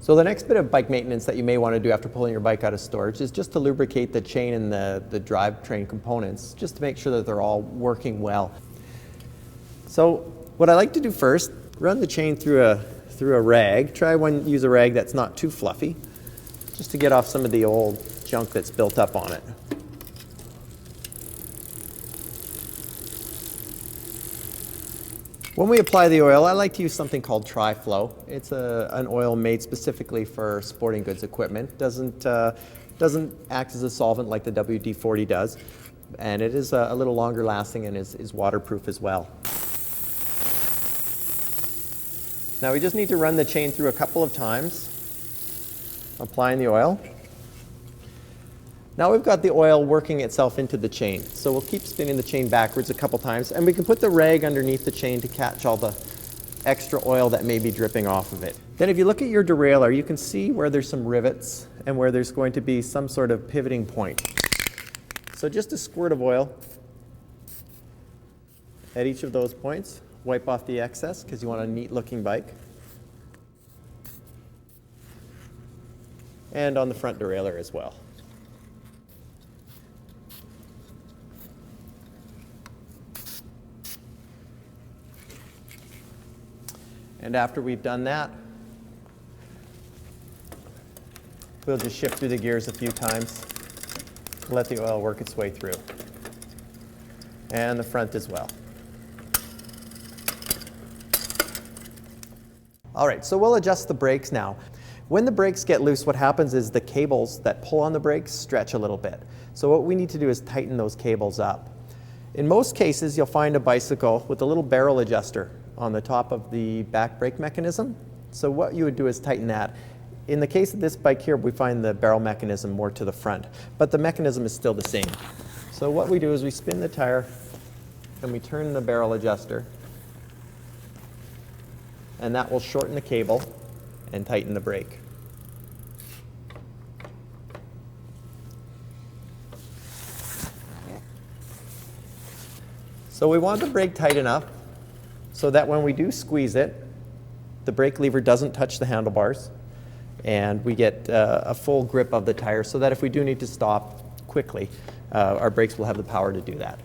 So the next bit of bike maintenance that you may want to do after pulling your bike out of storage is just to lubricate the chain and the drivetrain components, just to make sure that they're all working well. So what I like to do first, run the chain through a rag. Use a rag that's not too fluffy, just to get off some of the old junk that's built up on it. When we apply the oil, I like to use something called Tri-Flow. It's an oil made specifically for sporting goods equipment. Doesn't act as a solvent like the WD-40 does, and it is a little longer lasting and is waterproof as well. Now we just need to run the chain through a couple of times, applying the oil. Now we've got the oil working itself into the chain, so we'll keep spinning the chain backwards a couple times, and we can put the rag underneath the chain to catch all the extra oil that may be dripping off of it. Then if you look at your derailleur, you can see where there's some rivets and where there's going to be some sort of pivoting point. So just a squirt of oil at each of those points. Wipe off the excess because you want a neat looking bike. And on the front derailleur as well. And after we've done that, we'll just shift through the gears a few times to let the oil work its way through. And the front as well. All right, so we'll adjust the brakes now. When the brakes get loose, what happens is the cables that pull on the brakes stretch a little bit. So what we need to do is tighten those cables up. In most cases, you'll find a bicycle with a little barrel adjuster on the top of the back brake mechanism. So what you would do is tighten that. In the case of this bike here, we find the barrel mechanism more to the front, but the mechanism is still the same. So what we do is we spin the tire and we turn the barrel adjuster, and that will shorten the cable and tighten the brake. So we want the brake tight enough so that when we do squeeze it, the brake lever doesn't touch the handlebars, and we get a full grip of the tire so that if we do need to stop quickly, our brakes will have the power to do that.